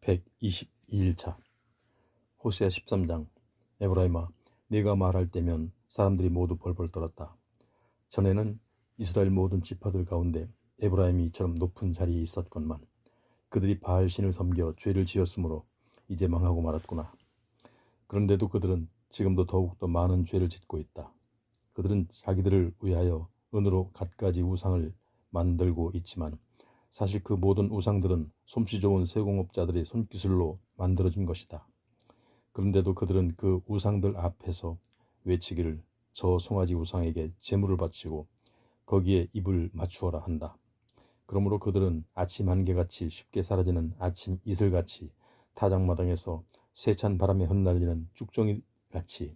122일차 호세아 13장. 에브라임아, 네가 말할 때면 사람들이 모두 벌벌 떨었다. 전에는 이스라엘 모든 지파들 가운데 에브라임이 이처럼 높은 자리에 있었건만 그들이 바알신을 섬겨 죄를 지었으므로 이제 망하고 말았구나. 그런데도 그들은 지금도 더욱더 많은 죄를 짓고 있다. 그들은 자기들을 위하여 은으로 갖가지 우상을 만들고 있지만 사실 그 모든 우상들은 솜씨 좋은 세공업자들의 손기술로 만들어진 것이다. 그런데도 그들은 그 우상들 앞에서 외치기를 저 송아지 우상에게 제물을 바치고 거기에 입을 맞추어라 한다. 그러므로 그들은 아침 안개같이 쉽게 사라지는 아침 이슬같이 타작마당에서 세찬 바람에 흩날리는 쭉정이같이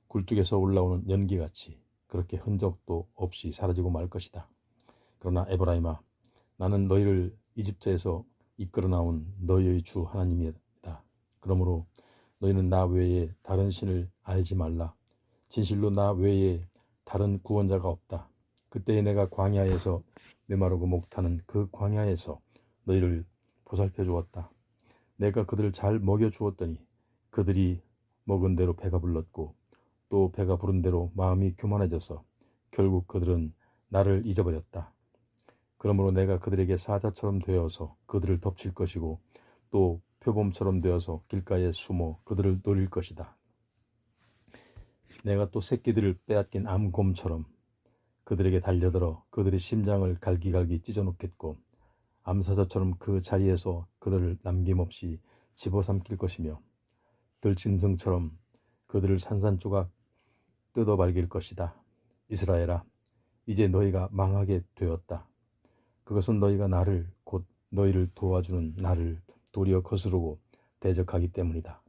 굴뚝에서 올라오는 연기같이 그렇게 흔적도 없이 사라지고 말 것이다. 그러나 에브라임아, 나는 너희를 이집트에서 이끌어 나온 너희의 주 하나님이다. 그러므로 너희는 나 외에 다른 신을 알지 말라. 진실로 나 외에 다른 구원자가 없다. 그때에 내가 광야에서 메마르고 목타는 그 광야에서 너희를 보살펴 주었다. 내가 그들을 잘 먹여 주었더니 그들이 먹은 대로 배가 불렀고 또 배가 부른 대로 마음이 교만해져서 결국 그들은 나를 잊어버렸다. 그러므로 내가 그들에게 사자처럼 되어서 그들을 덮칠 것이고 또 표범처럼 되어서 길가에 숨어 그들을 노릴 것이다. 내가 또 새끼들을 빼앗긴 암곰처럼 그들에게 달려들어 그들의 심장을 갈기갈기 찢어놓겠고 암사자처럼 그 자리에서 그들을 남김없이 집어삼킬 것이며 들짐승처럼 그들을 산산조각 뜯어발길 것이다. 이스라엘아, 이제 너희가 망하게 되었다. 그것은 너희가 나를 곧 너희를 도와주는 나를 도리어 거스르고 대적하기 때문이다.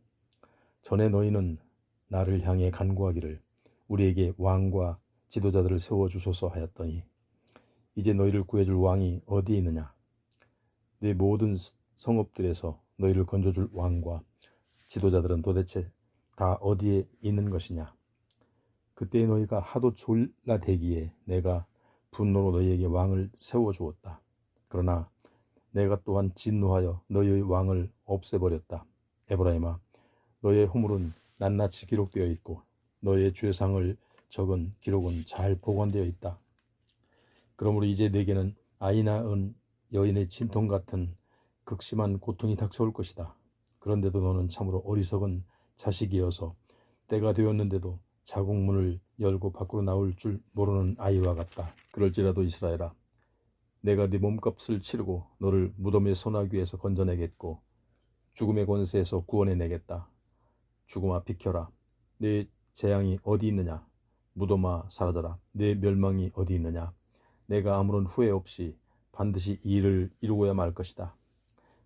전에 너희는 나를 향해 간구하기를 우리에게 왕과 지도자들을 세워주소서 하였더니 이제 너희를 구해줄 왕이 어디에 있느냐? 네 모든 성읍들에서 너희를 건져줄 왕과 지도자들은 도대체 다 어디에 있는 것이냐? 그때 너희가 하도 졸라대기에 내가 분노로 너희에게 왕을 세워주었다. 그러나 내가 또한 진노하여 너희의 왕을 없애버렸다. 에브라임아, 너희의 허물은 낱낱이 기록되어 있고 너희의 죄상을 적은 기록은 잘 보관되어 있다. 그러므로 이제 내게는 아이 낳은 여인의 진통 같은 극심한 고통이 닥쳐올 것이다. 그런데도 너는 참으로 어리석은 자식이어서 때가 되었는데도 자궁문을 열고 밖으로 나올 줄 모르는 아이와 같다. 그럴지라도 이스라엘아, 내가 네 몸값을 치르고 너를 무덤의 소나귀에서 건져내겠고 죽음의 권세에서 구원해내겠다. 죽음아, 비켜라. 네 재앙이 어디 있느냐? 무덤아, 사라져라. 네 멸망이 어디 있느냐? 내가 아무런 후회 없이 반드시 이 일을 이루고야 말 것이다.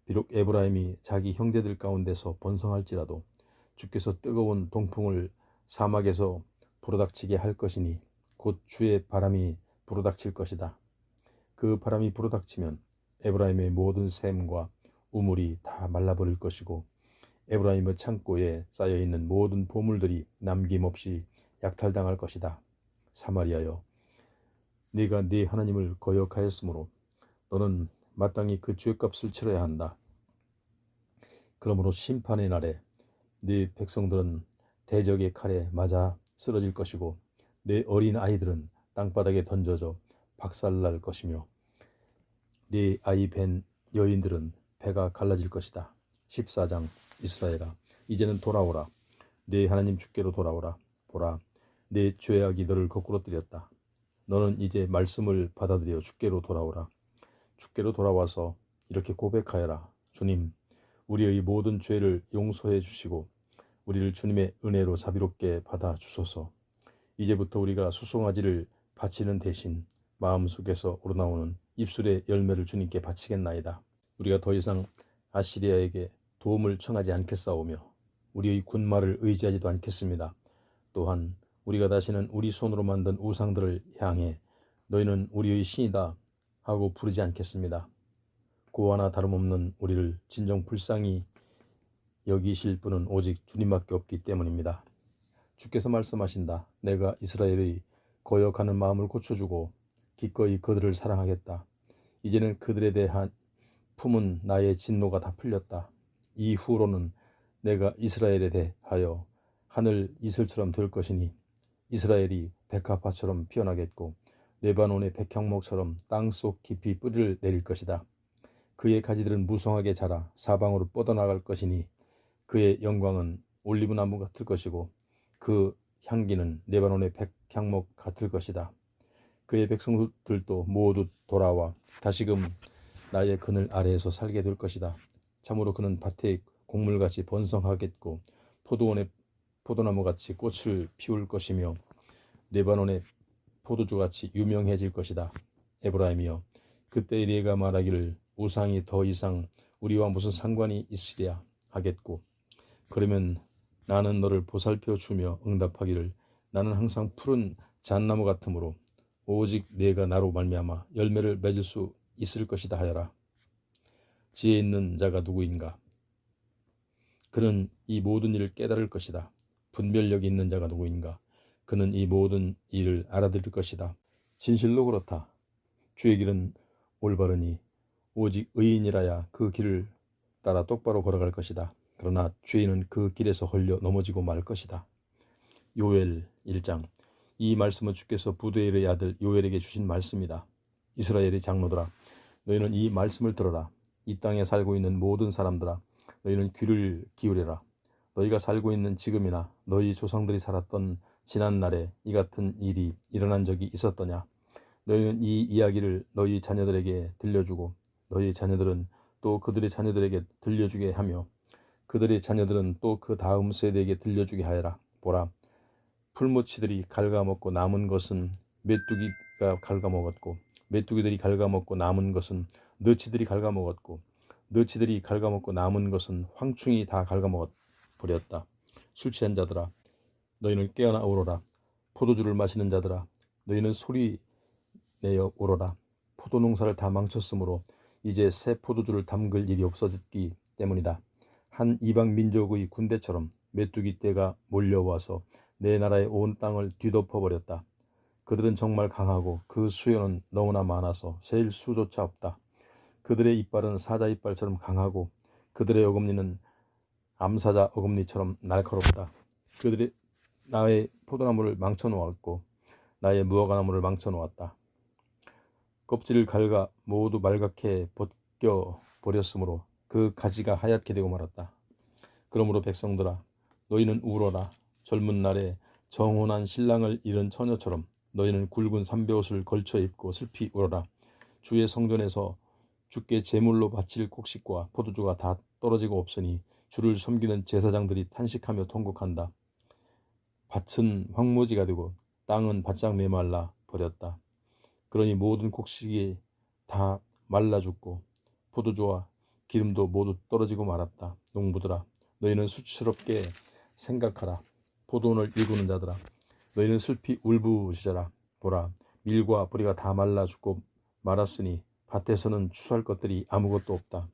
비록 에브라임이 자기 형제들 가운데서 번성할지라도 주께서 뜨거운 동풍을 사막에서 불어닥치게 할 것이니 곧 주의 바람이 불어닥칠 것이다. 그 바람이 불어닥치면 에브라임의 모든 샘과 우물이 다 말라버릴 것이고 에브라임의 창고에 쌓여있는 모든 보물들이 남김없이 약탈당할 것이다. 사마리아여, 네가 네 하나님을 거역하였으므로 너는 마땅히 그 죄값을 치러야 한다. 그러므로 심판의 날에 네 백성들은 대적의 칼에 맞아 쓰러질 것이고 네 어린 아이들은 땅바닥에 던져져 박살날 것이며 네 아이 벤 여인들은 배가 갈라질 것이다. 14장. 이스라엘아, 이제는 돌아오라. 네 하나님 주께로 돌아오라. 보라, 네 죄악이 너를 거꾸로 뜨렸다. 너는 이제 말씀을 받아들여 주께로 돌아오라. 주께로 돌아와서 이렇게 고백하여라. 주님, 우리의 모든 죄를 용서해 주시고 우리를 주님의 은혜로 자비롭게 받아 주소서. 이제부터 우리가 수송아지를 바치는 대신 마음속에서 우러나오는 입술의 열매를 주님께 바치겠나이다. 우리가 더 이상 아시리아에게 도움을 청하지 않겠사오며 우리의 군마를 의지하지도 않겠습니다. 또한 우리가 다시는 우리 손으로 만든 우상들을 향해 너희는 우리의 신이다 하고 부르지 않겠습니다. 고아나 다름없는 우리를 진정 불쌍히 여기실 분은 오직 주님밖에 없기 때문입니다. 주께서 말씀하신다. 내가 이스라엘의 거역하는 마음을 고쳐주고 기꺼이 그들을 사랑하겠다. 이제는 그들에 대한 품은 나의 진노가 다 풀렸다. 이후로는 내가 이스라엘에 대하여 하늘 이슬처럼 될 것이니 이스라엘이 백합화처럼 피어나겠고 레바논의 백향목처럼 땅속 깊이 뿌리를 내릴 것이다. 그의 가지들은 무성하게 자라 사방으로 뻗어나갈 것이니 그의 영광은 올리브나무 같을 것이고 그 향기는 레바논의 백향목 같을 것이다. 그의 백성들도 모두 돌아와 다시금 나의 그늘 아래에서 살게 될 것이다. 참으로 그는 밭의 곡물같이 번성하겠고 포도원의 포도나무같이 꽃을 피울 것이며 레바논의 포도주같이 유명해질 것이다. 에브라임이여, 그때 네가 말하기를 우상이 더 이상 우리와 무슨 상관이 있으랴 하겠고, 그러면 나는 너를 보살펴 주며 응답하기를 나는 항상 푸른 잣나무 같으므로 오직 네가 나로 말미암아 열매를 맺을 수 있을 것이다 하여라. 지혜 있는 자가 누구인가? 그는 이 모든 일을 깨달을 것이다. 분별력이 있는 자가 누구인가? 그는 이 모든 일을 알아들을 것이다. 진실로 그렇다. 주의 길은 올바르니 오직 의인이라야 그 길을 따라 똑바로 걸어갈 것이다. 그러나 죄인은 그 길에서 헐려 넘어지고 말 것이다. 요엘 1장. 이 말씀은 주께서 부두엘의 아들 요엘에게 주신 말씀이다. 이스라엘의 장로들아, 너희는 이 말씀을 들어라. 이 땅에 살고 있는 모든 사람들아, 너희는 귀를 기울여라. 너희가 살고 있는 지금이나 너희 조상들이 살았던 지난 날에 이 같은 일이 일어난 적이 있었더냐? 너희는 이 이야기를 너희 자녀들에게 들려주고 너희 자녀들은 또 그들의 자녀들에게 들려주게 하며 그들의 자녀들은 또 그 다음 세대에게 들려주게 하여라. 보라, 풀무치들이 갉아먹고 남은 것은 메뚜기가 갉아먹었고 메뚜기들이 갉아먹고 남은 것은 너치들이 갉아먹었고 너치들이 갉아먹고 남은 것은 황충이 다 갉아먹어버렸다. 술 취한 자들아, 너희는 깨어나 오로라. 포도주를 마시는 자들아, 너희는 소리 내어 오로라. 포도 농사를 다 망쳤으므로 이제 새 포도주를 담글 일이 없어졌기 때문이다. 한 이방 민족의 군대처럼 메뚜기 떼가 몰려와서 내 나라의 온 땅을 뒤덮어버렸다. 그들은 정말 강하고 그 수요는 너무나 많아서 셀 수조차 없다. 그들의 이빨은 사자 이빨처럼 강하고 그들의 어금니는 암사자 어금니처럼 날카롭다. 그들이 나의 포도나무를 망쳐놓았고 나의 무화과나무를 망쳐놓았다. 껍질을 갉아 모두 말갛게 벗겨버렸으므로 그 가지가 하얗게 되고 말았다. 그러므로 백성들아, 너희는 울어라. 젊은 날에 정혼한 신랑을 잃은 처녀처럼 너희는 굵은 삼배옷을 걸쳐 입고 슬피 울어라. 주의 성전에서 주께 제물로 바칠 곡식과 포도주가 다 떨어지고 없으니 주를 섬기는 제사장들이 탄식하며 통곡한다. 밭은 황무지가 되고 땅은 바짝 메말라 버렸다. 그러니 모든 곡식이 다 말라 죽고 포도주와 기름도 모두 떨어지고 말았다. 농부들아, 너희는 수치스럽게 생각하라. 포도원을 일구는 자들아, 너희는 슬피 울부짖어라. 보라, 밀과 보리가 다 말라 죽고 말았으니 밭에서는 추수할 것들이 아무것도 없다.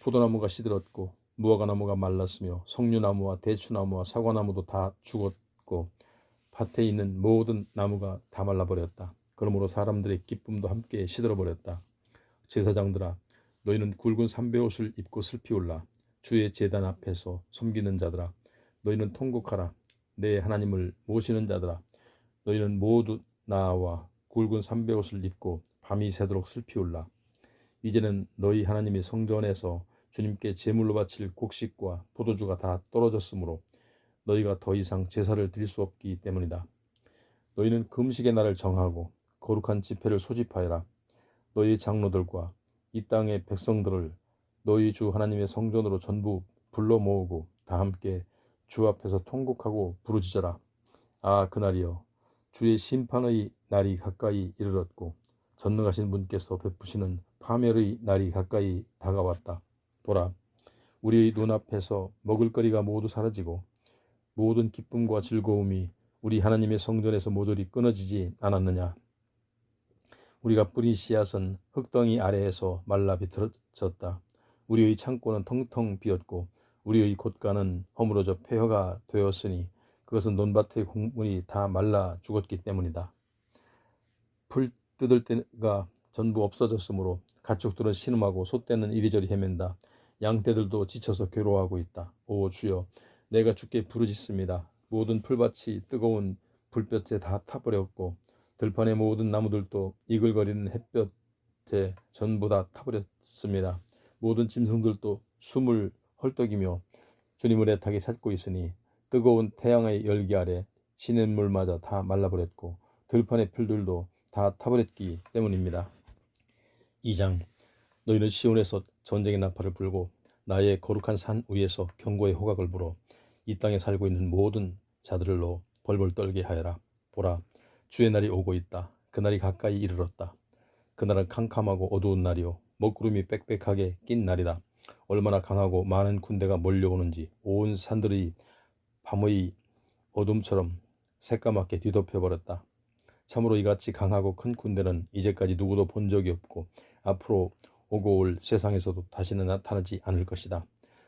포도나무가 시들었고 무화과나무가 말랐으며 석류나무와 대추나무와 사과나무도 다 죽었고 밭에 있는 모든 나무가 다 말라버렸다. 그러므로 사람들의 기쁨도 함께 시들어버렸다. 제사장들아, 너희는 굵은 삼배옷을 입고 슬피 울라. 주의 제단 앞에서 섬기는 자들아, 너희는 통곡하라. 내 하나님을 모시는 자들아, 너희는 모두 나와 굵은 삼배옷을 입고 밤이 새도록 슬피 울라. 이제는 너희 하나님의 성전에서 주님께 제물로 바칠 곡식과 포도주가 다 떨어졌으므로 너희가 더 이상 제사를 드릴 수 없기 때문이다. 너희는 금식의 날을 정하고 거룩한 집회를 소집하여라. 너희 장로들과 이 땅의 백성들을 너희 주 하나님의 성전으로 전부 불러 모으고 다 함께 주 앞에서 통곡하고 부르짖어라. 아, 그날이여, 주의 심판의 날이 가까이 이르렀고 전능하신 분께서 베푸시는 파멸의 날이 가까이 다가왔다. 보라, 우리의 눈앞에서 먹을거리가 모두 사라지고 모든 기쁨과 즐거움이 우리 하나님의 성전에서 모조리 끊어지지 않았느냐. 우리가 뿌린 씨앗은 흙덩이 아래에서 말라 비틀어졌다. 우리의 창고는 텅텅 비었고 우리의 곶간은 허물어져 폐허가 되었으니 그것은 논밭의 곡물이 다 말라 죽었기 때문이다. 풀 뜯을 때가 전부 없어졌으므로 가축들은 신음하고 소떼는 이리저리 헤맨다. 양떼들도 지쳐서 괴로워하고 있다. 오 주여, 내가 주께 부르짖습니다. 모든 풀밭이 뜨거운 불볕에 다 타버렸고 들판의 모든 나무들도 이글거리는 햇볕에 전부 다 타버렸습니다. 모든 짐승들도 숨을 헐떡이며 주님을 애타게 찾고 있으니 뜨거운 태양의 열기 아래 시냇물마저 다 말라버렸고 들판의 풀들도 다 타버렸기 때문입니다. 2장. 너희는 시온에서 전쟁의 나팔을 불고 나의 거룩한 산 위에서 경고의 호각을 불어 이 땅에 살고 있는 모든 자들로 벌벌 떨게 하여라. 보라, 주의 날이 오고 있다. 그날이 가까이 이르렀다. 그날은 캄캄하고 어두운 날이요 먹구름이 빽빽하게 낀 날이다. 얼마나 강하고 많은 군대가 몰려오는지 온 산들이 밤의 어둠처럼 새까맣게 뒤덮여버렸다. 참으로 이같이 강하고 큰 군대는 이제까지 누구도 본 적이 없고 앞으로 오고 올 세상에서도 다시는 나타나지 않을 것이다.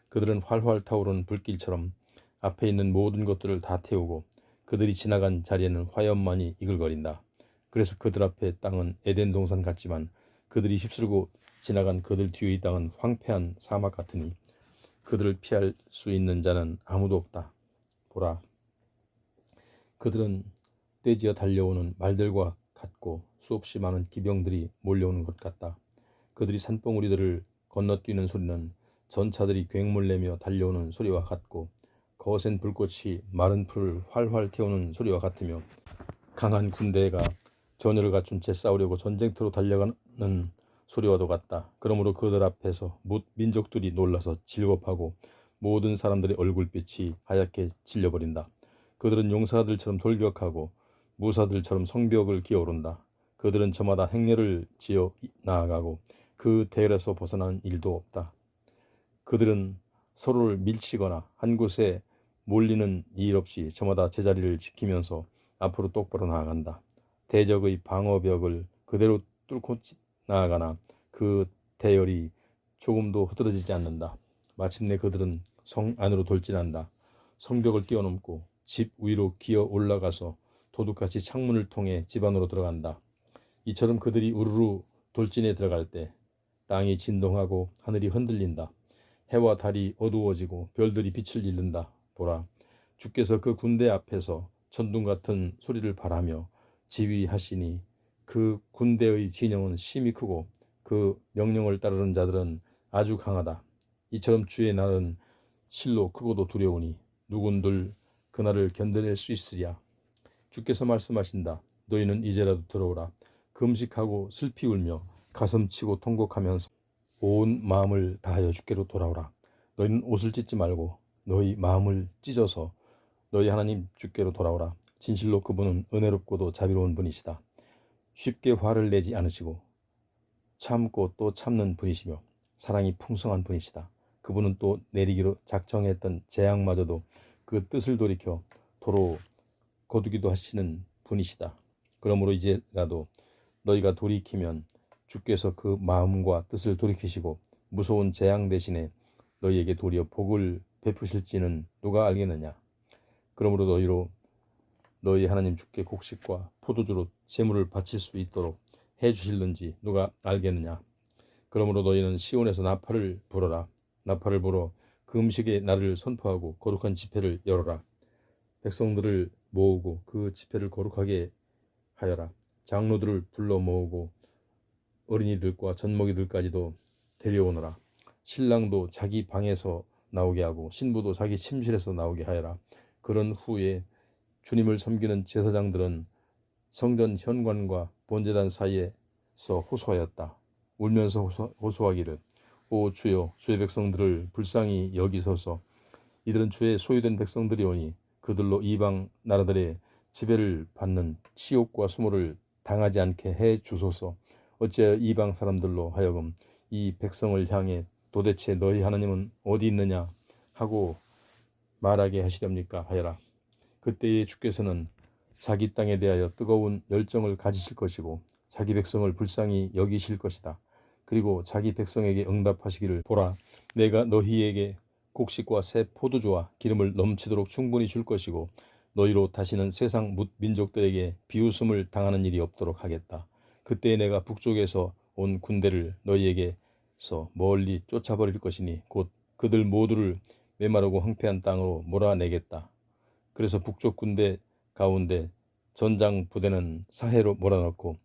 그들은 활활 타오르는 불길처럼 앞에 있는 모든 것들을 다 태우고 그들이 지나간 자리에는 화염만이 이글거린다. 그래서 그들 앞에 땅은 에덴 동산 같지만 그들이 휩쓸고 지나간 그들 뒤의 땅은 황폐한 사막 같으니 그들을 피할 수 있는 자는 아무도 없다. 보라, 그들은 떼지어 달려오는 말들과 같고 수없이 많은 기병들이 몰려오는 것 같다. 그들이 산봉우리들을 건너뛰는 소리는 전차들이 굉물내며 달려오는 소리와 같고 거센 불꽃이 마른 풀을 활활 태우는 소리와 같으며 강한 군대가 전열을 갖춘 채 싸우려고 전쟁터로 달려가는 소리와도 같다. 그러므로 그들 앞에서 민족들이 놀라서 질겁하고 모든 사람들의 얼굴빛이 하얗게 질려버린다. 그들은 용사들처럼 돌격하고 무사들처럼 성벽을 기어오른다. 그들은 저마다 행렬을 지어 나아가고 그 대열에서 벗어난 일도 없다. 그들은 서로를 밀치거나 한 곳에 몰리는 일 없이 저마다 제자리를 지키면서 앞으로 똑바로 나아간다. 대적의 방어벽을 그대로 뚫고 나아가나 그 대열이 조금도 흐트러지지 않는다. 마침내 그들은 성 안으로 돌진한다. 성벽을 뛰어넘고 집 위로 기어 올라가서 도둑같이 창문을 통해 집 안으로 들어간다. 이처럼 그들이 우르르 돌진에 들어갈 때 땅이 진동하고 하늘이 흔들린다. 해와 달이 어두워지고 별들이 빛을 잃는다. 보라, 주께서 그 군대 앞에서 천둥 같은 소리를 발하며 지휘하시니 그 군대의 진영은 심히 크고 그 명령을 따르는 자들은 아주 강하다. 이처럼 주의 날은 실로 크고도 두려우니 누군들 그날을 견뎌낼 수 있으랴. 주께서 말씀하신다. 너희는 이제라도 들어오라. 금식하고 슬피 울며 가슴치고 통곡하면서 온 마음을 다하여 주께로 돌아오라. 너희는 옷을 찢지 말고 너희 마음을 찢어서 너희 하나님 주께로 돌아오라. 진실로 그분은 은혜롭고도 자비로운 분이시다. 쉽게 화를 내지 않으시고 참고 또 참는 분이시며 사랑이 풍성한 분이시다. 그분은 또 내리기로 작정했던 재앙마저도 그 뜻을 돌이켜 도로 거두기도 하시는 분이시다. 그러므로 이제라도 너희가 돌이키면 주께서 그 마음과 뜻을 돌이키시고 무서운 재앙 대신에 너희에게 도리어 복을 베푸실지는 누가 알겠느냐. 그러므로 너희로 너희 하나님 주께 곡식과 포도주로 제물을 바칠 수 있도록 해주실는지 누가 알겠느냐. 그러므로 너희는 시온에서 나팔을 불어라. 나팔을 불어 그 음식의 날을 선포하고 거룩한 집회를 열어라. 백성들을 모으고 그 집회를 거룩하게 하여라. 장로들을 불러 모으고 어린이들과 젖먹이들까지도 데려오너라. 신랑도 자기 방에서 나오게 하고 신부도 자기 침실에서 나오게 하여라. 그런 후에 주님을 섬기는 제사장들은 성전 현관과 본제단 사이에서 호소하였다. 울면서 호소하기를 오 주여, 주의 백성들을 불쌍히 여기소서. 이들은 주의 소유된 백성들이오니 그들로 이방 나라들의 지배를 받는 치욕과 수모를 당하지 않게 해 주소서. 어찌하여 이방 사람들로 하여금 이 백성을 향해 도대체 너희 하나님은 어디 있느냐 하고 말하게 하시렵니까 하여라. 그때에 주께서는 자기 땅에 대하여 뜨거운 열정을 가지실 것이고 자기 백성을 불쌍히 여기실 것이다. 그리고 자기 백성에게 응답하시기를 보라, 내가 너희에게 곡식과 새 포도주와 기름을 넘치도록 충분히 줄 것이고 너희로 다시는 세상 민족들에게 비웃음을 당하는 일이 없도록 하겠다. 그때에 내가 북쪽에서 온 군대를 너희에게 앞에서 멀리 쫓아버릴 것이니 곧 그들 모두를 메마르고 황폐한 땅으로 몰아내겠다. 그래서 북쪽 군대 가운데 전장 부대는 사해로 몰아넣고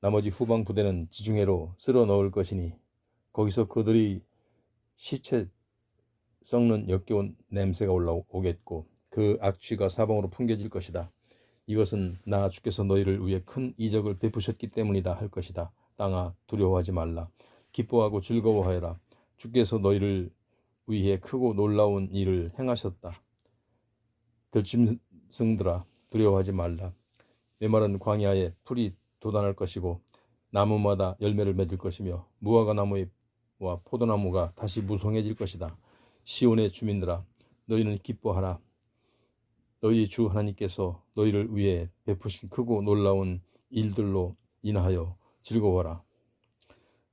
나머지 후방 부대는 지중해로 쓸어 넣을 것이니 거기서 그들이 시체 썩는 역겨운 냄새가 올라오겠고 그 악취가 사방으로 풍겨질 것이다. 이것은 나 주께서 너희를 위해 큰 이적을 베푸셨기 때문이다 할 것이다. 땅아 두려워하지 말라. 기뻐하고 즐거워하여라. 주께서 너희를 위해 크고 놀라운 일을 행하셨다. 들짐승들아 두려워하지 말라. 메마른 광야에 풀이 돋아날 것이고 나무마다 열매를 맺을 것이며 무화과 나무와 포도나무가 다시 무성해질 것이다. 시온의 주민들아 너희는 기뻐하라. 너희 주 하나님께서 너희를 위해 베푸신 크고 놀라운 일들로 인하여 즐거워하라.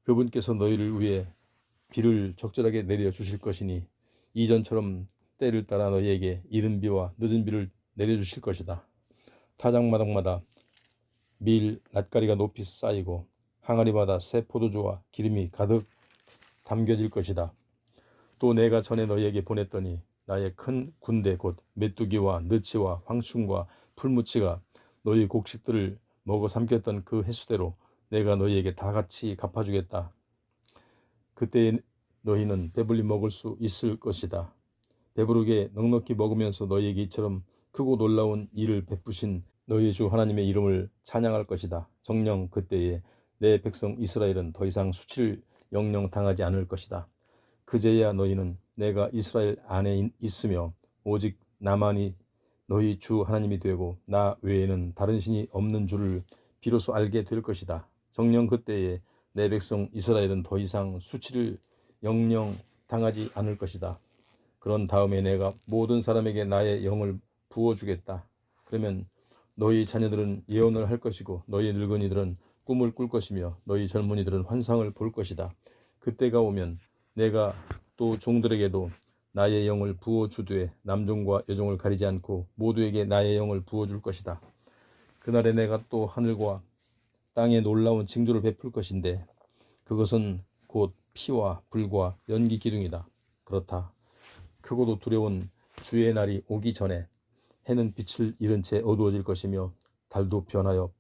그분께서 너희를 위해 비를 적절하게 내려주실 것이니 이전처럼 때를 따라 너희에게 이른 비와 늦은 비를 내려주실 것이다. 타작마당마다 밀 낫가리가 높이 쌓이고 항아리마다 새 포도주와 기름이 가득 담겨질 것이다. 또 내가 전에 너희에게 보냈더니 나의 큰 군대 곧 메뚜기와 느치와 황충과 풀무치가 너희 곡식들을 먹어 삼켰던 그 횟수대로 내가 너희에게 다 같이 갚아주겠다. 그때 너희는 배불리 먹을 수 있을 것이다. 배부르게 넉넉히 먹으면서 너희에게 이처럼 크고 놀라운 일을 베푸신 너희 주 하나님의 이름을 찬양할 것이다. 정녕 그때에 내 백성 이스라엘은 더 이상 수치를 영영 당하지 않을 것이다. 그제야 너희는 내가 이스라엘 안에 있으며 오직 나만이 너희 주 하나님이 되고 나 외에는 다른 신이 없는 줄을 비로소 알게 될 것이다. 정녕 그때에 내 백성 이스라엘은 더 이상 수치를 영영 당하지 않을 것이다. 그런 다음에 내가 모든 사람에게 나의 영을 부어주겠다. 그러면 너희 자녀들은 예언을 할 것이고 너희 늙은이들은 꿈을 꿀 것이며 너희 젊은이들은 환상을 볼 것이다. 그때가 오면 내가 또 종들에게도 나의 영을 부어주되 남종과 여종을 가리지 않고 모두에게 나의 영을 부어줄 것이다. 그날에 내가 또 하늘과 땅에 놀라운 징조를 베풀 것인데 그것은 곧 피와 불과 연기 기둥이다. 그렇다. 크고도 두려운 주의 날이 오기 전에 해는 빛을 잃은 채 어두워질 것이며 달도 변하여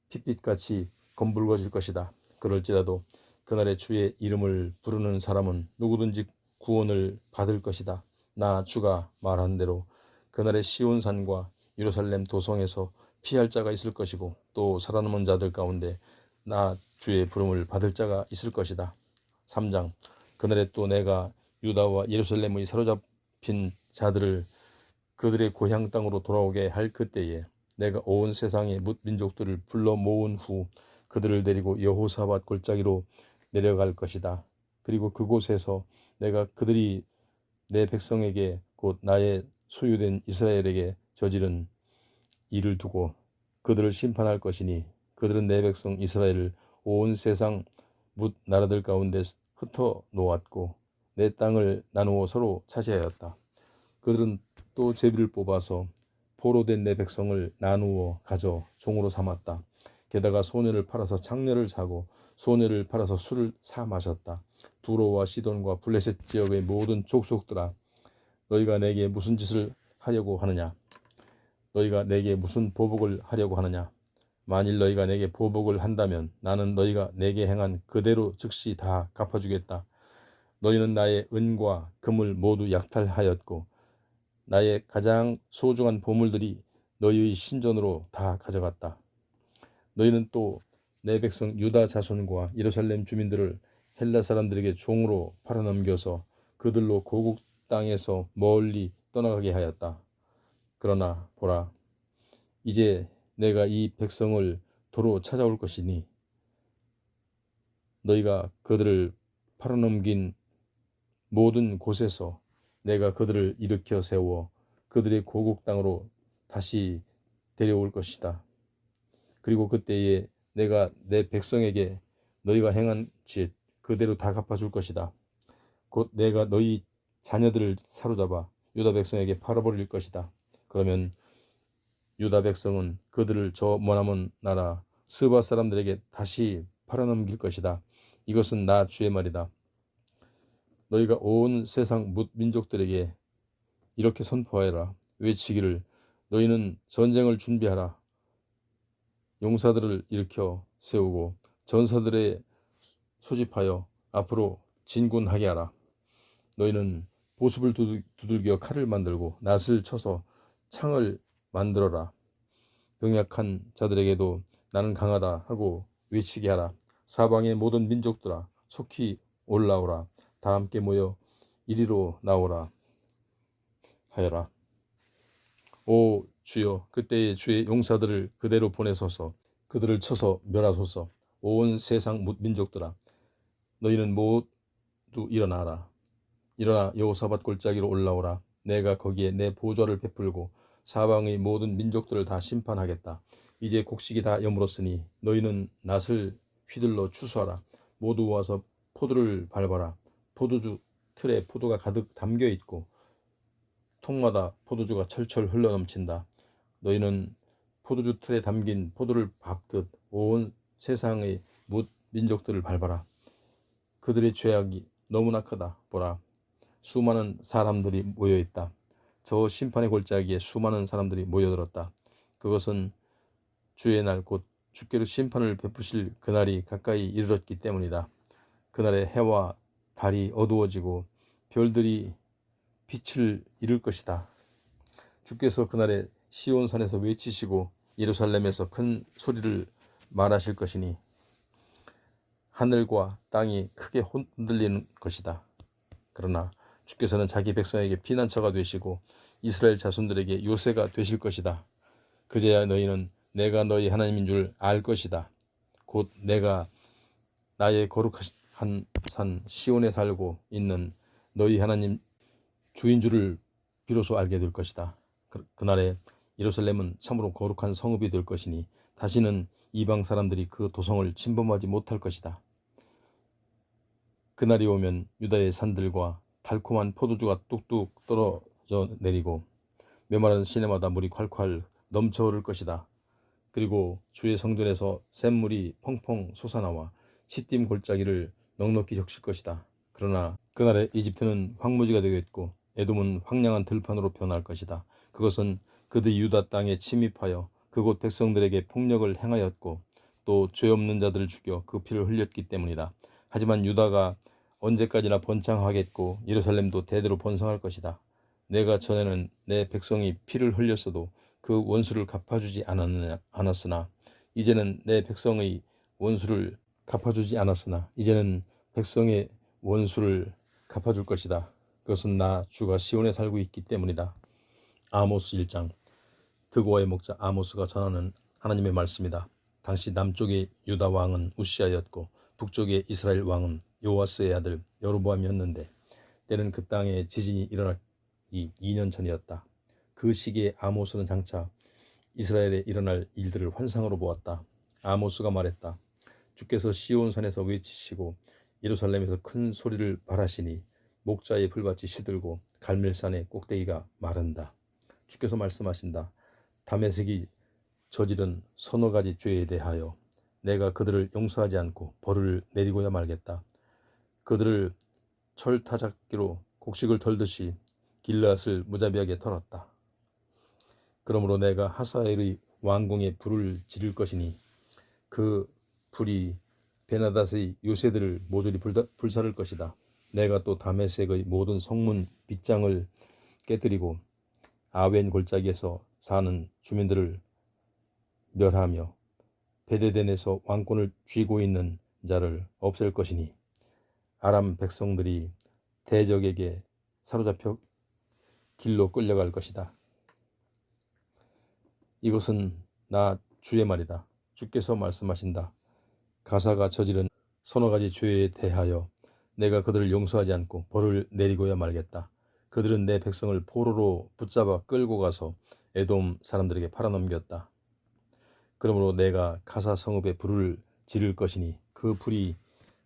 핏빛같이 검붉어질 것이다. 그럴지라도 그날에 주의 이름을 부르는 사람은 누구든지 구원을 받을 것이다. 나 주가 말한 대로 그날에 시온산과 예루살렘 도성에서 피할 자가 있을 것이고 또 살아남은 자들 가운데 나 주의 부름을 받을 자가 있을 것이다. 3장 그날에 또 내가 유다와 예루살렘의 사로잡힌 자들을 그들의 고향 땅으로 돌아오게 할 그때에 내가 온 세상의 민족들을 불러 모은 후 그들을 데리고 여호사밧 골짜기로 내려갈 것이다. 그리고 그곳에서 내가 그들이 내 백성에게 곧 나의 소유된 이스라엘에게 저지른 일을 두고 그들을 심판할 것이니 그들은 내 백성 이스라엘을 온 세상 뭇 나라들 가운데 흩어 놓았고 내 땅을 나누어 서로 차지하였다. 그들은 또 제비를 뽑아서 포로된 내 백성을 나누어 가져 종으로 삼았다. 게다가 소녀를 팔아서 창녀를 사고 소녀를 팔아서 술을 사 마셨다. 두로와 시돈과 블레셋 지역의 모든 족속들아 너희가 내게 무슨 짓을 하려고 하느냐? 너희가 내게 무슨 보복을 하려고 하느냐? 만일 너희가 내게 보복을 한다면 나는 너희가 내게 행한 그대로 즉시 다 갚아주겠다. 너희는 나의 은과 금을 모두 약탈하였고 나의 가장 소중한 보물들이 너희의 신전으로 다 가져갔다. 너희는 또 내 백성 유다 자손과 예루살렘 주민들을 헬라 사람들에게 종으로 팔아넘겨서 그들로 고국 땅에서 멀리 떠나가게 하였다. 그러나 보라, 이제 내가 이 백성을 도로 찾아올 것이니 너희가 그들을 팔아넘긴 모든 곳에서 내가 그들을 일으켜 세워 그들의 고국 땅으로 다시 데려올 것이다. 그리고 그때에 내가 내 백성에게 너희가 행한 짓 그대로 다 갚아줄 것이다. 곧 내가 너희 자녀들을 사로잡아 유다 백성에게 팔아버릴 것이다. 그러면 유다 백성은 그들을 저 머나먼 나라 스바 사람들에게 다시 팔아넘길 것이다. 이것은 나 주의 말이다. 너희가 온 세상 뭇 민족들에게 이렇게 선포하여라. 외치기를 너희는 전쟁을 준비하라. 용사들을 일으켜 세우고 전사들의 소집하여 앞으로 진군하게 하라. 너희는 보습을 두들겨 칼을 만들고 낫을 쳐서 창을 만들어라. 병약한 자들에게도 나는 강하다 하고 외치게 하라. 사방의 모든 민족들아 속히 올라오라. 다 함께 모여 이리로 나오라 하여라. 오 주여, 그때의 주의 용사들을 그대로 보내소서. 그들을 쳐서 멸하소서. 온 세상 민족들아 너희는 모두 일어나라. 일어나 여호사밧 골짜기로 올라오라. 내가 거기에 내 보좌를 베풀고 사방의 모든 민족들을 다 심판하겠다. 이제 곡식이 다 여물었으니 너희는 낫을 휘둘러 추수하라. 모두 와서 포도를 밟아라. 포도주 틀에 포도가 가득 담겨 있고 통마다 포도주가 철철 흘러넘친다. 너희는 포도주 틀에 담긴 포도를 밟듯 온 세상의 뭇 민족들을 밟아라. 그들의 죄악이 너무나 크다. 보라, 수많은 사람들이 모여있다. 저 심판의 골짜기에 수많은 사람들이 모여들었다. 그것은 주의 날 곧 주께로 심판을 베푸실 그날이 가까이 이르렀기 때문이다. 그날에 해와 달이 어두워지고 별들이 빛을 잃을 것이다. 주께서 그날에 시온산에서 외치시고 예루살렘에서 큰 소리를 말하실 것이니 하늘과 땅이 크게 흔들리는 것이다. 그러나 주께서는 자기 백성에게 피난처가 되시고 이스라엘 자손들에게 요새가 되실 것이다. 그제야 너희는 내가 너희 하나님인 줄 알 것이다. 곧 내가 나의 거룩한 산 시온에 살고 있는 너희 하나님 주인 줄을 비로소 알게 될 것이다. 그날에 예루살렘은 참으로 거룩한 성읍이 될 것이니 다시는 이방 사람들이 그 도성을 침범하지 못할 것이다. 그날이 오면 유다의 산들과 달콤한 포도주가 뚝뚝 떨어져 내리고 메마른 시내마다 물이 콸콸 넘쳐 흐를 것이다. 그리고 주의 성전에서 샘물이 펑펑 솟아나와 시딤 골짜기를 넉넉히 적실 것이다. 그러나 그날에 이집트는 황무지가 되겠고 에돔은 황량한 들판으로 변할 것이다. 그것은 그들이 유다 땅에 침입하여 그곳 백성들에게 폭력을 행하였고 또 죄 없는 자들을 죽여 그 피를 흘렸기 때문이다. 하지만 유다가 언제까지나 번창하겠고 예루살렘도 대대로 번성할 것이다. 내가 전에는 내 백성이 피를 흘렸어도 그 원수를 갚아주지 않았으나 이제는 내 백성의 원수를 갚아주지 않았으나 이제는 백성의 원수를 갚아줄 것이다. 그것은 나 주가 시온에 살고 있기 때문이다. 아모스 1장. 드고아의 목자 아모스가 전하는 하나님의 말씀이다. 당시 남쪽의 유다 왕은 우시아였고 북쪽의 이스라엘 왕은 요아스의 아들 여로보암이었는데 때는 그 땅에 지진이 일어나기 2년 전이었다. 그 시기에 아모스는 장차 이스라엘에 일어날 일들을 환상으로 보았다. 아모스가 말했다. 주께서 시온산에서 외치시고 예루살렘에서 큰 소리를 발하시니 목자의 풀밭이 시들고 갈멜산의 꼭대기가 마른다. 주께서 말씀하신다. 다메섹이 저지른 서너 가지 죄에 대하여 내가 그들을 용서하지 않고 벌을 내리고야 말겠다. 그들을 철타작기로 곡식을 털듯이 길앗을 무자비하게 털었다. 그러므로 내가 하사엘의 왕궁에 불을 지를 것이니 그 불이 베나닷의 요새들을 모조리 불사를 것이다. 내가 또 다메섹의 모든 성문 빗장을 깨뜨리고 아웬 골짜기에서 사는 주민들을 멸하며 베데덴에서 왕권을 쥐고 있는 자를 없앨 것이니 아람 백성들이 대적에게 사로잡혀 길로 끌려갈 것이다. 이것은 나 주의 말이다. 주께서 말씀하신다. 가사가 저지른 서너 가지 죄에 대하여 내가 그들을 용서하지 않고 벌을 내리고야 말겠다. 그들은 내 백성을 포로로 붙잡아 끌고 가서 에돔 사람들에게 팔아넘겼다. 그러므로 내가 가사 성읍에 불을 지를 것이니 그 불이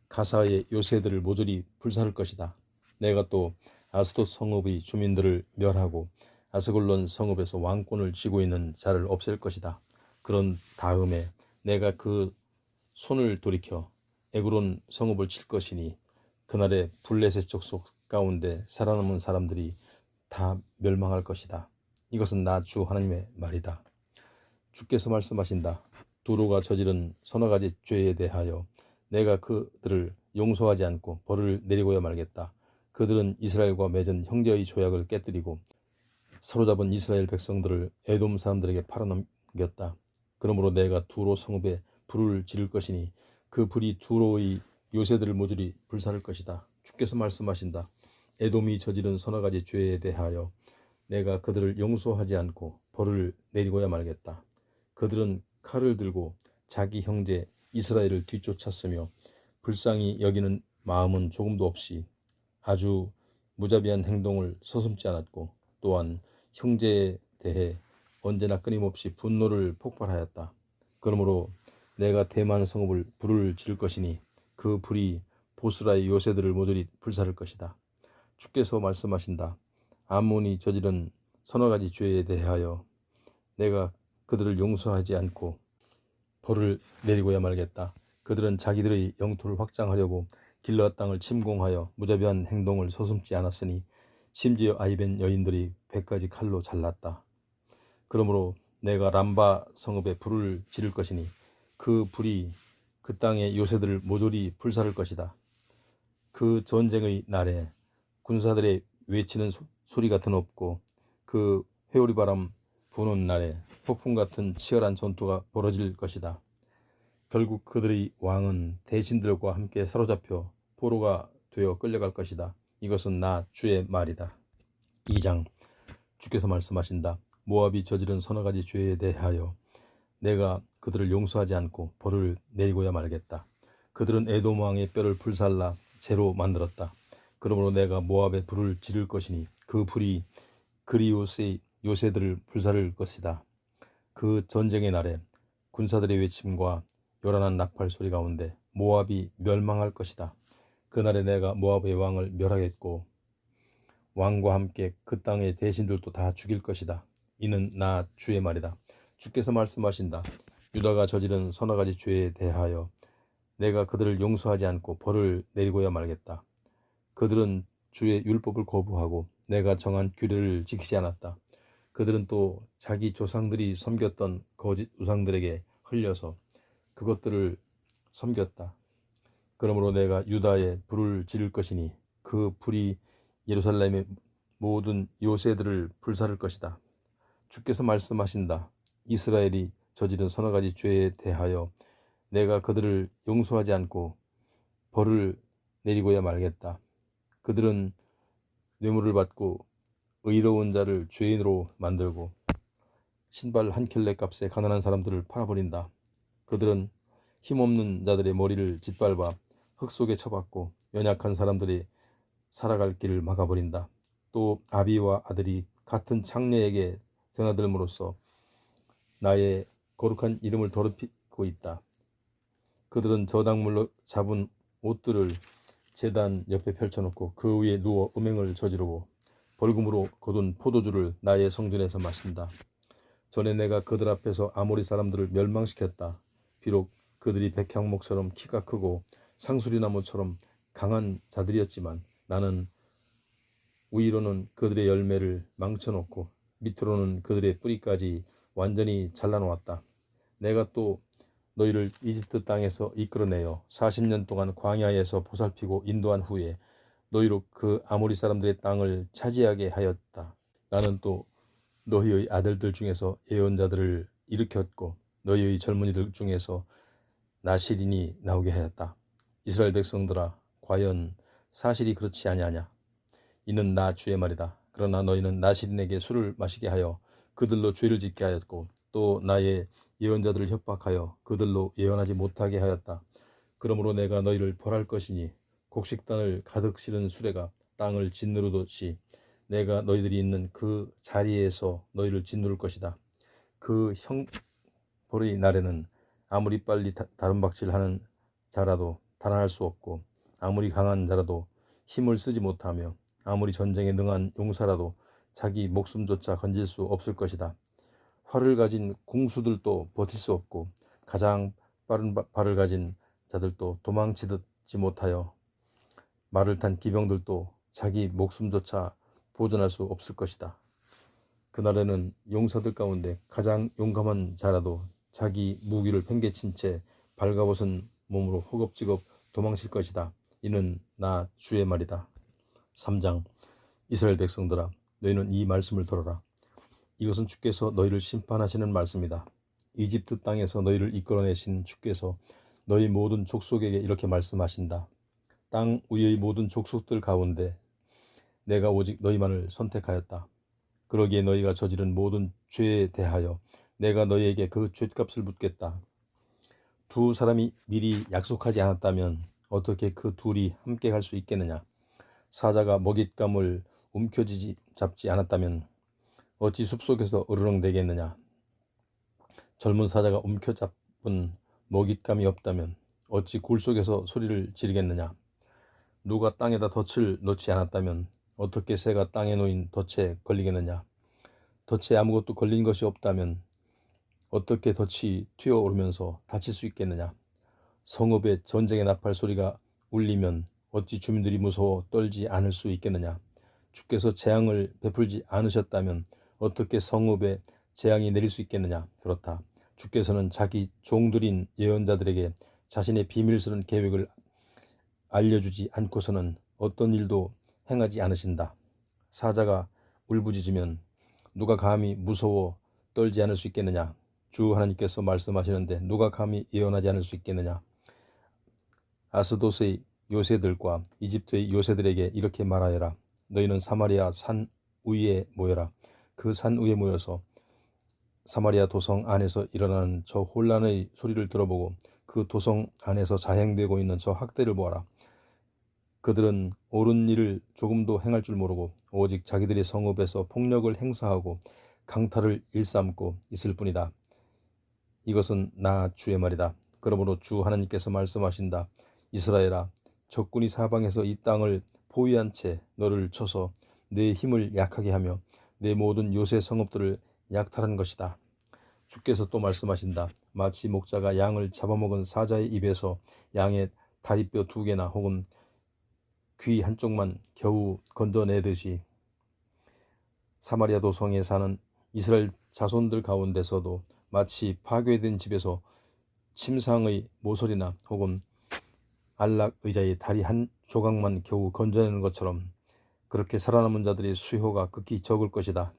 가사의 요새들을 모조리 불사를 것이다. 내가 또 아스돗 성읍의 주민들을 멸하고 아스글론 성읍에서 왕권을 쥐고 있는 자를 없앨 것이다. 그런 다음에 내가 그 손을 돌이켜 에그론 성읍을 칠 것이니 그날에 블레셋 족속 가운데 살아남은 사람들이 다 멸망할 것이다. 이것은 나 주 하나님의 말이다. 주께서 말씀하신다. 두로가 저지른 서너 가지 죄에 대하여 내가 그들을 용서하지 않고 벌을 내리고야 말겠다. 그들은 이스라엘과 맺은 형제의 조약을 깨뜨리고 사로잡은 이스라엘 백성들을 에돔 사람들에게 팔아넘겼다. 그러므로 내가 두로 성읍에 불을 지를 것이니 그 불이 두로의 요새들을 모조리 불사를 것이다. 주께서 말씀하신다. 에돔이 저지른 서너 가지 죄에 대하여 내가 그들을 용서하지 않고 벌을 내리고야 말겠다. 그들은 칼을 들고 자기 형제 이스라엘을 뒤쫓았으며 불쌍히 여기는 마음은 조금도 없이 아주 무자비한 행동을 서슴지 않았고 또한 형제에 대해 언제나 끊임없이 분노를 폭발하였다. 그러므로 내가 대만 성읍을 불을 지를 것이니 그 불이 보스라의 요새들을 모조리 불사를 것이다. 주께서 말씀하신다. 암몬이 저지른 서너 가지 죄에 대하여 내가 그들을 용서하지 않고 벌을 내리고야 말겠다. 그들은 자기들의 영토를 확장하려고 길르앗 땅을 침공하여 무자비한 행동을 서슴지 않았으니 심지어 아이벤 여인들이 배까지 칼로 잘랐다. 그러므로 내가 람바 성읍에 불을 지를 것이니 그 불이 그 땅의 요새들을 모조리 불사를 것이다. 그 전쟁의 날에 군사들의 외치는 소리가 드높고 그 회오리바람 부는 날에 폭풍 같은 치열한 전투가 벌어질 것이다. 결국 그들의 왕은 대신들과 함께 사로잡혀 포로가 되어 끌려갈 것이다. 이것은 나 주의 말이다. 2장. 주께서 말씀하신다. 모압이 저지른 서너 가지 죄에 대하여 내가 그들을 용서하지 않고 벌을 내리고야 말겠다. 그들은 에돔 왕의 뼈를 불살라 재로 만들었다. 그러므로 내가 모압에 불을 지를 것이니 그 불이 그리옷의 요새들을 불사를 것이다. 그 전쟁의 날에 군사들의 외침과 요란한 나팔 소리 가운데 모압이 멸망할 것이다. 그날에 내가 모압의 왕을 멸하겠고 왕과 함께 그 땅의 대신들도 다 죽일 것이다. 이는 나 주의 말이다. 주께서 말씀하신다. 유다가 저지른 서너 가지 죄에 대하여 내가 그들을 용서하지 않고 벌을 내리고야 말겠다. 그들은 주의 율법을 거부하고 내가 정한 규례를 지키지 않았다. 그들은 또 자기 조상들이 섬겼던 거짓 우상들에게 흘려서 그것들을 섬겼다. 그러므로 내가 유다에 불을 지를 것이니 그 불이 예루살렘의 모든 요새들을 불사를 것이다. 주께서 말씀하신다. 이스라엘이 저지른 서너 가지 죄에 대하여 내가 그들을 용서하지 않고 벌을 내리고야 말겠다. 그들은 뇌물을 받고 의로운 자를 죄인으로 만들고 신발 한 켤레 값에 가난한 사람들을 팔아버린다. 그들은 힘없는 자들의 머리를 짓밟아 흙 속에 쳐박고 연약한 사람들이 살아갈 길을 막아버린다. 또 아비와 아들이 같은 창녀에게 드나들므로써 나의 거룩한 이름을 더럽히고 있다. 그들은 저당물로 잡은 옷들을 제단 옆에 펼쳐놓고 그 위에 누워 음행을 저지르고 벌금으로 거둔 포도주를 나의 성전에서 마신다. 전에 내가 그들 앞에서 아모리 사람들을 멸망시켰다. 비록 그들이 백향목처럼 키가 크고 상수리나무처럼 강한 자들이었지만 나는 위로는 그들의 열매를 망쳐놓고 밑으로는 그들의 뿌리까지 완전히 잘라놓았다. 내가 또 너희를 이집트 땅에서 이끌어내어 40년 동안 광야에서 보살피고 인도한 후에 너희로 그 아모리 사람들의 땅을 차지하게 하였다. 나는 또 너희의 아들들 중에서 예언자들을 일으켰고 너희의 젊은이들 중에서 나실인이 나오게 하였다. 이스라엘 백성들아, 과연 사실이 그렇지 아니하냐? 이는 나 주의 말이다. 그러나 너희는 나실인에게 술을 마시게 하여 그들로 죄를 짓게 하였고 또 나의 예언자들을 협박하여 그들로 예언하지 못하게 하였다. 그러므로 내가 너희를 벌할 것이니 곡식단을 가득 실은 수레가 땅을 짓누르듯이 내가 너희들이 있는 그 자리에서 너희를 짓누를 것이다. 그 형벌의 날에는 아무리 빨리 다름박질하는 자라도 달아날 수 없고 아무리 강한 자라도 힘을 쓰지 못하며 아무리 전쟁에 능한 용사라도 자기 목숨조차 건질 수 없을 것이다. 활을 가진 공수들도 버틸 수 없고 가장 빠른 발을 가진 자들도 도망치지 못하여 말을 탄 기병들도 자기 목숨조차 보존할 수 없을 것이다. 그날에는 용사들 가운데 가장 용감한 자라도 자기 무기를 팽개친 채 발가벗은 몸으로 허겁지겁 도망칠 것이다. 이는 나 주의 말이다. 3장. 이스라엘 백성들아, 너희는 이 말씀을 들어라. 이것은 주께서 너희를 심판하시는 말씀이다. 이집트 땅에서 너희를 이끌어내신 주께서 너희 모든 족속에게 이렇게 말씀하신다. 땅 위의 모든 족속들 가운데 내가 오직 너희만을 선택하였다. 그러기에 너희가 저지른 모든 죄에 대하여 내가 너희에게 그 죗값을 묻겠다. 두 사람이 미리 약속하지 않았다면 어떻게 그 둘이 함께 갈 수 있겠느냐? 사자가 먹잇감을 잡지 않았다면 어찌 숲속에서 으르렁대겠느냐? 젊은 사자가 움켜잡은 먹잇감이 없다면 어찌 굴 속에서 소리를 지르겠느냐? 누가 땅에다 덫을 놓지 않았다면 어떻게 새가 땅에 놓인 덫에 걸리겠느냐? 덫에 아무것도 걸린 것이 없다면 어떻게 덫이 튀어오르면서 다칠 수 있겠느냐? 성읍에 전쟁의 나팔 소리가 울리면 어찌 주민들이 무서워 떨지 않을 수 있겠느냐? 주께서 재앙을 베풀지 않으셨다면 어떻게 성읍에 재앙이 내릴 수 있겠느냐? 그렇다. 주께서는 자기 종들인 예언자들에게 자신의 비밀스러운 계획을 알려주지 않고서는 어떤 일도 행하지 않으신다. 사자가 울부짖으면 누가 감히 무서워 떨지 않을 수 있겠느냐? 주 하나님께서 말씀하시는데 누가 감히 예언하지 않을 수 있겠느냐? 아스돗의 요새들과 이집트의 요새들에게 이렇게 말하여라. 너희는 사마리아 산 위에 모여라. 그 산 위에 모여서 사마리아 도성 안에서 일어나는 저 혼란의 소리를 들어보고 그 도성 안에서 자행되고 있는 저 학대를 보아라. 그들은 옳은 일을 조금도 행할 줄 모르고 오직 자기들의 성읍에서 폭력을 행사하고 강탈을 일삼고 있을 뿐이다. 이것은 나 주의 말이다. 그러므로 주 하나님께서 말씀하신다. 이스라엘아, 적군이 사방에서 이 땅을 포위한 채 너를 쳐서 내 힘을 약하게 하며 내 모든 요새 성읍들을 약탈한 것이다. 주께서 또 말씀하신다. 마치 목자가 양을 잡아먹은 사자의 입에서 양의 다리뼈 2개나 혹은 귀 한쪽만 겨우 건져내듯이 사마리아 도성에 사는 이스라엘 자손들 가운데서도 마치 파괴된 집에서 침상의 모서리나 혹은 안락 의자의 다리 한 조각만 겨우 건져내는 것처럼 그렇게 살아남은 자들의 수효가 극히 적을 것이다.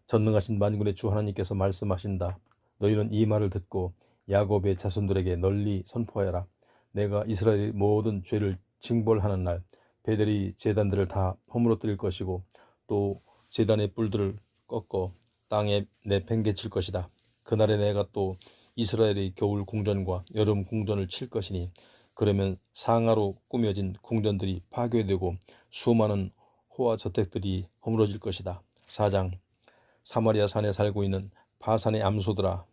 전능하신 만군의 주 하나님께서 말씀하신다. 너희는 이 말을 듣고 야곱의 자손들에게 널리 선포하여라. 내가 이스라엘의 모든 죄를 징벌하는 날 베델이 제단들을 다 허물어뜨릴 것이고 또 제단의 뿔들을 꺾어 땅에 내팽개칠 것이다. 그날에 내가 또 이스라엘의 겨울 궁전과 여름 궁전을 칠 것이니 그러면 상하로 꾸며진 궁전들이 파괴되고 수많은 호화 저택들이 허물어질 것이다. 4장. 사마리아 산에 살고 있는 바산의 암소들아,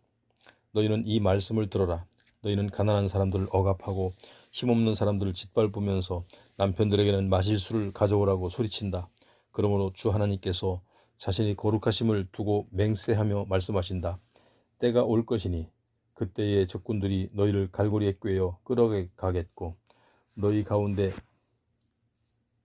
너희는 이 말씀을 들어라. 너희는 가난한 사람들을 억압하고 힘없는 사람들을 짓밟으면서 남편들에게는 마실 술을 가져오라고 소리친다. 그러므로 주 하나님께서 자신이 거룩하심을 두고 맹세하며 말씀하신다. 때가 올 것이니 그때의 적군들이 너희를 갈고리에 꿰어 끌어가겠고 너희 가운데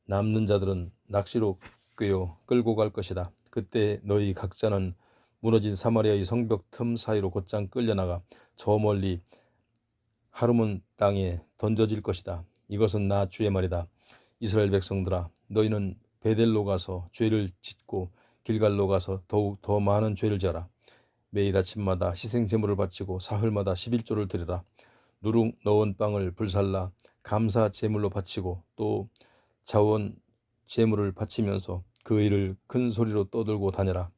남는 자들은 낚시로 꿰어 끌고 갈 것이다. 그때 너희 각자는 무너진 사마리아의 성벽 틈 사이로 곧장 끌려나가 저 멀리 하르몬 땅에 던져질 것이다. 이것은 나 주의 말이다. 이스라엘 백성들아, 너희는 베델로 가서 죄를 짓고 길갈로 가서 더욱 더 많은 죄를 지어라. 매일 아침마다 희생 제물을 바치고 사흘마다 11조를 드리라. 누룩 넣은 빵을 불살라 감사 제물로 바치고 또 자원 제물을 바치면서 그 일을 큰 소리로 떠들고 다녀라.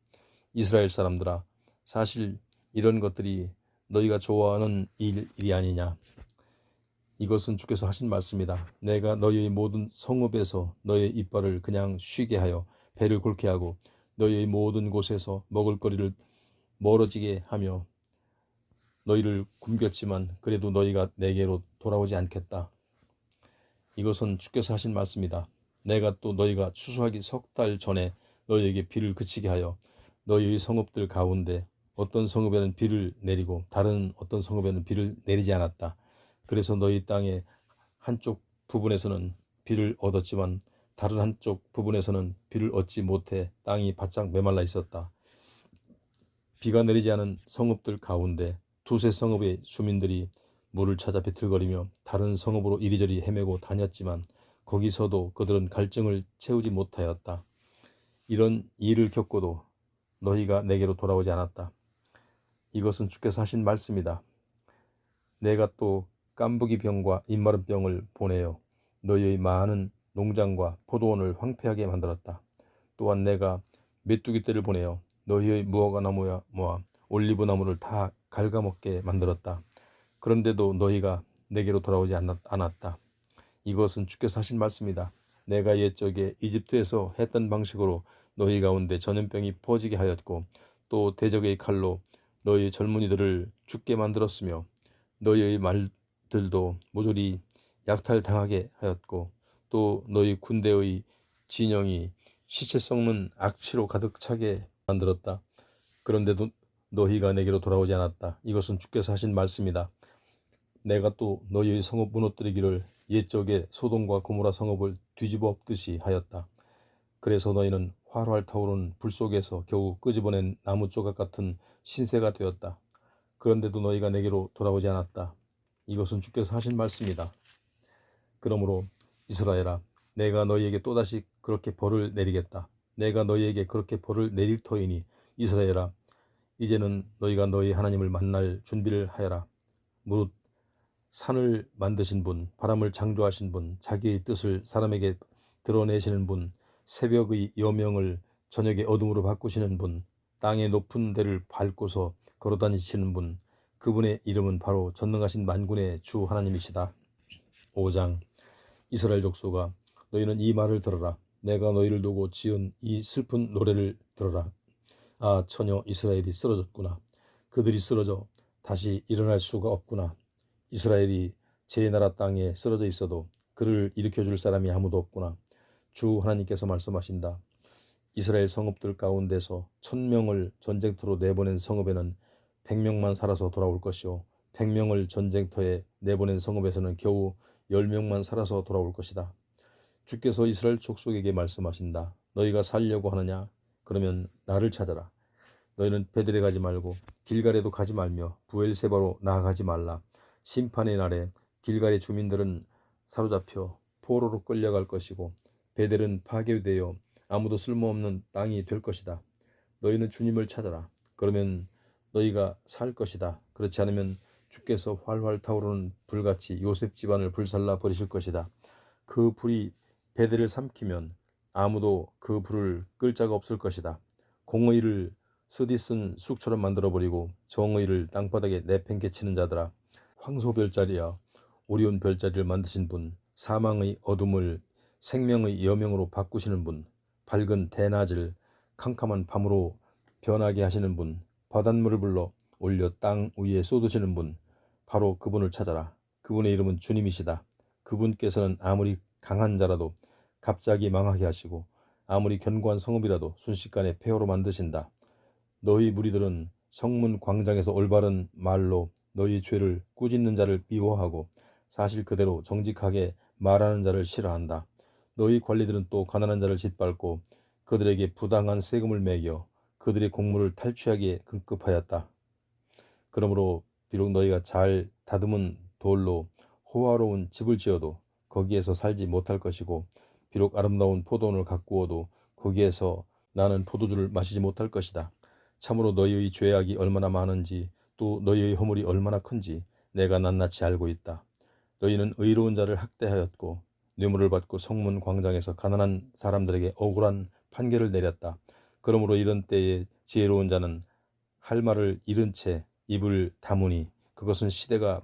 이스라엘 사람들아, 사실 이런 것들이 너희가 좋아하는 일이 아니냐. 이것은 주께서 하신 말씀이다. 내가 너희의 모든 성읍에서 너희의 이빨을 그냥 쉬게 하여 배를 골게 하고 너희의 모든 곳에서 먹을거리를 멀어지게 하며 너희를 굶겼지만 그래도 너희가 내게로 돌아오지 않겠다. 이것은 주께서 하신 말씀이다. 내가 또 너희가 추수하기 3달 전에 너희에게 비를 그치게 하여 너희의 성읍들 가운데 어떤 성읍에는 비를 내리고 다른 어떤 성읍에는 비를 내리지 않았다. 그래서 너희 땅의 한쪽 부분에서는 비를 얻었지만 다른 한쪽 부분에서는 비를 얻지 못해 땅이 바짝 메말라 있었다. 비가 내리지 않은 성읍들 가운데 두세 성읍의 주민들이 물을 찾아 비틀거리며 다른 성읍으로 이리저리 헤매고 다녔지만 거기서도 그들은 갈증을 채우지 못하였다. 이런 일을 겪고도 너희가 내게로 돌아오지 않았다. 이것은 주께서 하신 말씀이다. 내가 또 깐부기 병과 입마른 병을 보내어 너희의 많은 농장과 포도원을 황폐하게 만들었다. 또한 내가 메뚜기 떼를 보내어 너희의 무화과 나무와 올리브 나무를 다 갉아먹게 만들었다. 그런데도 너희가 내게로 돌아오지 않았다. 이것은 주께서 하신 말씀이다. 내가 옛적에 이집트에서 했던 방식으로 너희 가운데 전염병이 퍼지게 하였고 또 대적의 칼로 너희 젊은이들을 죽게 만들었으며 너희의 말들도 모조리 약탈당하게 하였고 또 너희 군대의 진영이 시체 썩는 악취로 가득 차게 만들었다. 그런데도 너희가 내게로 돌아오지 않았다. 이것은 주께서 하신 말씀이다. 내가 또 너희의 성읍 무너뜨리기를 옛적에 소돔과 고모라 성읍을 뒤집어 엎듯이 하였다. 그래서 너희는 활활 타오르는 불 속에서 겨우 끄집어낸 나무 조각 같은 신세가 되었다. 그런데도 너희가 내게로 돌아오지 않았다. 이것은 주께서 하신 말씀이다. 그러므로 이스라엘아, 내가 너희에게 또다시 그렇게 벌을 내리겠다. 내가 너희에게 그렇게 벌을 내릴 터이니 이스라엘아, 이제는 너희가 너희 하나님을 만날 준비를 하여라. 무릇 산을 만드신 분, 바람을 창조하신 분, 자기의 뜻을 사람에게 드러내시는 분, 새벽의 여명을 저녁의 어둠으로 바꾸시는 분, 땅의 높은 데를 밟고서 걸어다니시는 분, 그분의 이름은 바로 전능하신 만군의 주 하나님이시다. 5장. 이스라엘 족속아, 너희는 이 말을 들어라. 내가 너희를 두고 지은 이 슬픈 노래를 들어라. 아, 처녀 이스라엘이 쓰러졌구나. 그들이 쓰러져 다시 일어날 수가 없구나. 이스라엘이 제 나라 땅에 쓰러져 있어도 그를 일으켜줄 사람이 아무도 없구나. 주 하나님께서 말씀하신다. 이스라엘 성읍들 가운데서 1000명을 전쟁터로 내보낸 성읍에는 100명만 살아서 돌아올 것이요 100명을 전쟁터에 내보낸 성읍에서는 겨우 10명만 살아서 돌아올 것이다. 주께서 이스라엘 족속에게 말씀하신다. 너희가 살려고 하느냐? 그러면 나를 찾아라. 너희는 베델에 가지 말고 길갈에도 가지 말며 부엘세바로 나아가지 말라. 심판의 날에 길갈의 주민들은 사로잡혀 포로로 끌려갈 것이고 베델은 파괴되어 아무도 쓸모없는 땅이 될 것이다. 너희는 주님을 찾아라. 그러면 너희가 살 것이다. 그렇지 않으면 주께서 활활 타오르는 불같이 요셉 집안을 불살라 버리실 것이다. 그 불이 베델을 삼키면 아무도 그 불을 끌 자가 없을 것이다. 공의를 쓰디쓴 쑥처럼 만들어버리고 정의를 땅바닥에 내팽개치는 자들아, 황소별자리야, 오리온 별자리를 만드신 분, 사망의 어둠을 생명의 여명으로 바꾸시는 분, 밝은 대낮을 캄캄한 밤으로 변하게 하시는 분, 바닷물을 불러 올려 땅 위에 쏟으시는 분, 바로 그분을 찾아라. 그분의 이름은 주님이시다. 그분께서는 아무리 강한 자라도 갑자기 망하게 하시고 아무리 견고한 성읍이라도 순식간에 폐허로 만드신다. 너희 무리들은 성문 광장에서 올바른 말로 너희 죄를 꾸짖는 자를 미워하고 사실 그대로 정직하게 말하는 자를 싫어한다. 너희 관리들은 또 가난한 자를 짓밟고 그들에게 부당한 세금을 매겨 그들의 공물을 탈취하기에 급급하였다. 그러므로 비록 너희가 잘 다듬은 돌로 호화로운 집을 지어도 거기에서 살지 못할 것이고 비록 아름다운 포도원을 가꾸어도 거기에서 나는 포도주를 마시지 못할 것이다. 참으로 너희의 죄악이 얼마나 많은지 또 너희의 허물이 얼마나 큰지 내가 낱낱이 알고 있다. 너희는 의로운 자를 학대하였고 뇌물을 받고 성문 광장에서 가난한 사람들에게 억울한 판결을 내렸다. 그러므로 이런 때에 지혜로운 자는 할 말을 잃은 채 입을 다무니 그것은 시대가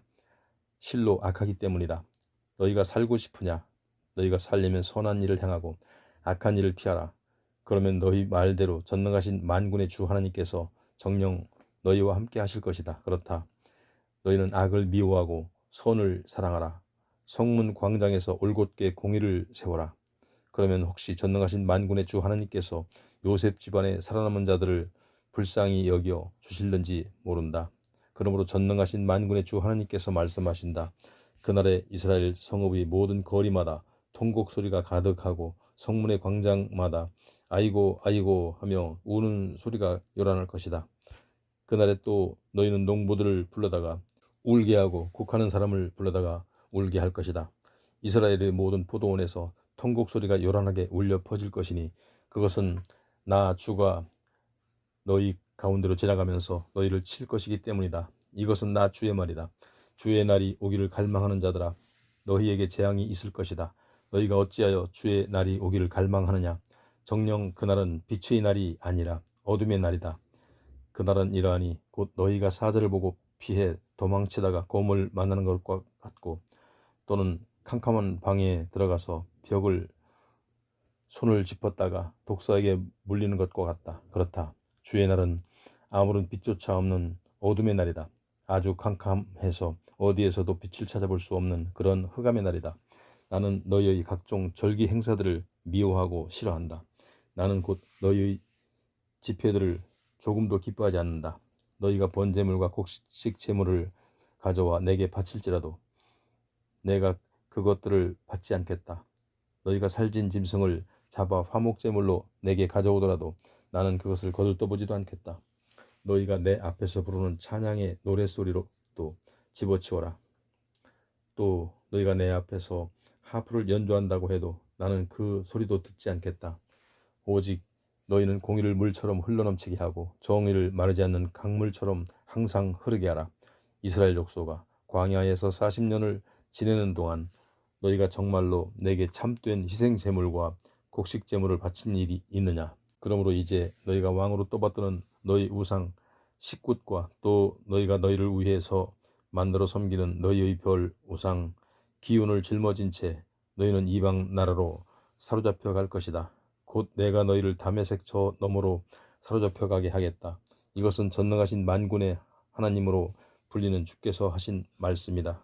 실로 악하기 때문이다. 너희가 살고 싶으냐? 너희가 살려면 선한 일을 행하고 악한 일을 피하라. 그러면 너희 말대로 전능하신 만군의 주 하나님께서 정녕 너희와 함께 하실 것이다. 그렇다. 너희는 악을 미워하고 선을 사랑하라. 성문 광장에서 올곧게 공의를 세워라. 그러면 혹시 전능하신 만군의 주 하나님께서 요셉 집안의 살아남은 자들을 불쌍히 여겨 주실는지 모른다. 그러므로 전능하신 만군의 주 하나님께서 말씀하신다. 그날에 이스라엘 성읍의 모든 거리마다 통곡 소리가 가득하고 성문의 광장마다 아이고 아이고 하며 우는 소리가 요란할 것이다. 그날에 또 너희는 농부들을 불러다가 울게 하고 곡하는 사람을 불러다가 울게 할 것이다. 이스라엘의 모든 포도원에서 통곡 소리가 요란하게 울려 퍼질 것이니 그것은 나 주가 너희 가운데로 지나가면서 너희를 칠 것이기 때문이다. 이것은 나 주의 말이다. 주의 날이 오기를 갈망하는 자들아, 너희에게 재앙이 있을 것이다. 너희가 어찌하여 주의 날이 오기를 갈망하느냐? 정녕 그날은 빛의 날이 아니라 어둠의 날이다. 그날은 이러하니 곧 너희가 사자를 보고 피해 도망치다가 곰을 만나는 것과 같고 또는 캄캄한 방에 들어가서 벽을 손을 짚었다가 독사에게 물리는 것과 같다. 그렇다. 주의 날은 아무런 빛조차 없는 어둠의 날이다. 아주 캄캄해서 어디에서도 빛을 찾아볼 수 없는 그런 흑암의 날이다. 나는 너희의 각종 절기 행사들을 미워하고 싫어한다. 나는 곧 너희의 집회들을 조금도 기뻐하지 않는다. 너희가 번제물과 곡식 제물을 가져와 내게 바칠지라도 내가 그것들을 받지 않겠다. 너희가 살진 짐승을 잡아 화목제물로 내게 가져오더라도 나는 그것을 거들떠보지도 않겠다. 너희가 내 앞에서 부르는 찬양의 노랫소리로 또 집어치워라. 또 너희가 내 앞에서 하프를 연주한다고 해도 나는 그 소리도 듣지 않겠다. 오직 너희는 공의를 물처럼 흘러넘치게 하고 정의를 마르지 않는 강물처럼 항상 흐르게 하라. 이스라엘 족속아, 광야에서 40년을 지내는 동안 너희가 정말로 내게 참된 희생제물과 곡식제물을 바친 일이 있느냐? 그러므로 이제 너희가 왕으로 떠받드는 너희 우상 식굿과 또 너희가 너희를 위해서 만들어 섬기는 너희의 별 우상 기운을 짊어진 채 너희는 이방 나라로 사로잡혀 갈 것이다. 곧 내가 너희를 다메섹 저 너머로 사로잡혀 가게 하겠다. 이것은 전능하신 만군의 하나님으로 불리는 주께서 하신 말씀이다.